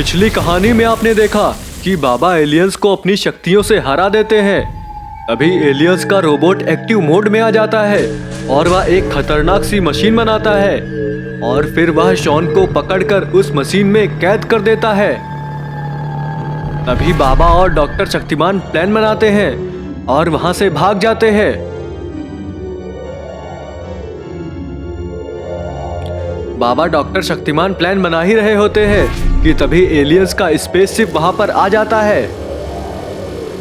पिछली कहानी में आपने देखा कि बाबा एलियंस को अपनी शक्तियों से हरा देते हैं। तभी एलियंस का रोबोट एक्टिव मोड में आ जाता है और वह एक खतरनाक सी मशीन बनाता है और फिर वह शॉन को पकड़कर उस मशीन में कैद कर देता है। तभी बाबा और डॉक्टर शक्तिमान प्लान बनाते हैं और वहां से भाग जाते हैं। बाबा डॉक्टर शक्तिमान प्लान बना ही रहे होते हैं कि तभी एलियंस का स्पेसशिप वहां पर आ जाता है।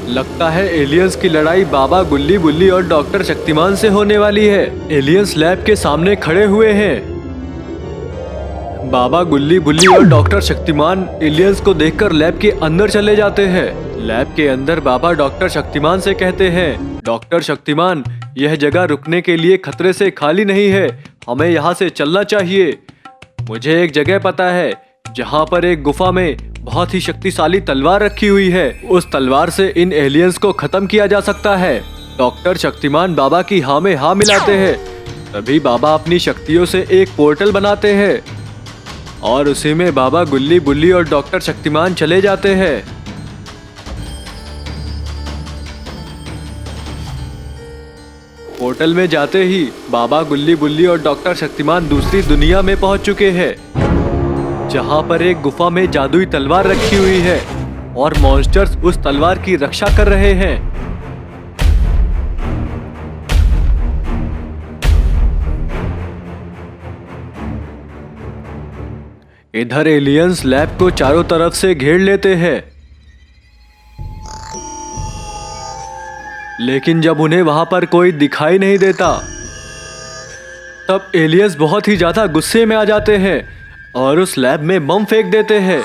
लगता है एलियंस की लड़ाई बाबा गुल्ली बुल्ली और डॉक्टर शक्तिमान से होने वाली है। एलियंस लैब के सामने खड़े हुए हैं। बाबा गुल्ली बुल्ली और डॉक्टर शक्तिमान एलियंस को देखकर लैब के अंदर चले जाते हैं। लैब के अंदर बाबा डॉक्टर शक्तिमान से कहते हैं, डॉक्टर शक्तिमान, यह जगह रुकने के लिए खतरे से खाली नहीं है, हमें यहाँ से चलना चाहिए। मुझे एक जगह पता है जहाँ पर एक गुफा में बहुत ही शक्तिशाली तलवार रखी हुई है। उस तलवार से इन एलियंस को खत्म किया जा सकता है। डॉक्टर शक्तिमान बाबा की हाँ में हाँ मिलाते हैं। तभी बाबा अपनी शक्तियों से एक पोर्टल बनाते हैं और उसी में बाबा गुल्ली बुल्ली और डॉक्टर शक्तिमान चले जाते हैं। पोर्टल में जाते ही बाबा गुल्ली बुल्ली और डॉक्टर शक्तिमान दूसरी दुनिया में पहुंच चुके हैं, जहां पर एक गुफा में जादुई तलवार रखी हुई है और मॉन्स्टर्स उस तलवार की रक्षा कर रहे हैं। इधर एलियंस लैब को चारों तरफ से घेर लेते हैं, लेकिन जब उन्हें वहां पर कोई दिखाई नहीं देता तब एलियंस बहुत ही ज्यादा गुस्से में आ जाते हैं और उस लैब में बम फेंक देते हैं।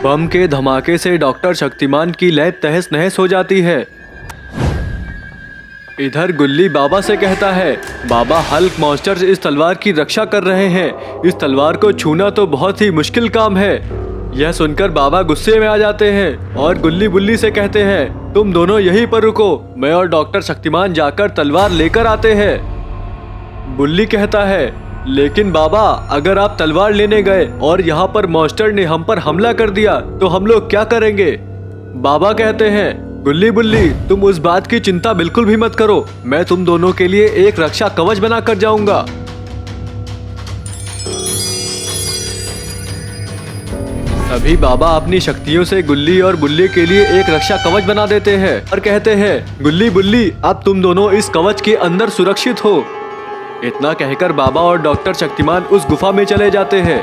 बम के धमाके से डॉक्टर शक्तिमान की लैब तहस नहस हो जाती है। इधर गुल्ली बाबा से कहता है, बाबा हल्क मॉन्स्टर्स इस तलवार की रक्षा कर रहे हैं, इस तलवार को छूना तो बहुत ही मुश्किल काम है। यह सुनकर बाबा गुस्से में आ जाते हैं और गुल्ली बुल्ली से कहते हैं, तुम दोनों यहीं पर रुको, मैं और डॉक्टर शक्तिमान जाकर तलवार लेकर आते हैं। बुल्ली कहता है, लेकिन बाबा अगर आप तलवार लेने गए और यहाँ पर मॉन्स्टर ने हम पर हमला कर दिया तो हम लोग क्या करेंगे? बाबा कहते हैं, गुल्ली बुल्ली तुम उस बात की चिंता बिल्कुल भी मत करो, मैं तुम दोनों के लिए एक रक्षा कवच बना कर जाऊंगा। तभी बाबा अपनी शक्तियों से गुल्ली और बुल्ली के लिए एक रक्षा कवच बना देते हैं और कहते हैं, गुल्ली बुल्ली अब तुम दोनों इस कवच के अंदर सुरक्षित हो। इतना कहकर बाबा और डॉक्टर शक्तिमान उस गुफा में चले जाते हैं।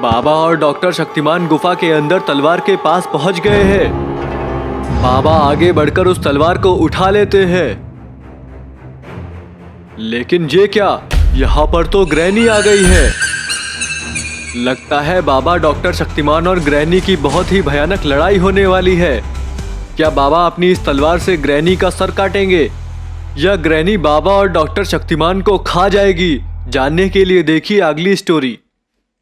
बाबा और डॉक्टर शक्तिमान गुफा के अंदर तलवार के पास पहुंच गए हैं। बाबा आगे बढ़कर उस तलवार को उठा लेते हैं, लेकिन ये क्या, यहाँ पर तो ग्रैनी आ गई है। लगता है बाबा डॉक्टर शक्तिमान और ग्रैनी की बहुत ही भयानक लड़ाई होने वाली है। क्या बाबा अपनी इस तलवार से ग्रैनी का सर काटेंगे या ग्रैनी बाबा और डॉक्टर शक्तिमान को खा जाएगी? जानने के लिए देखिए अगली स्टोरी।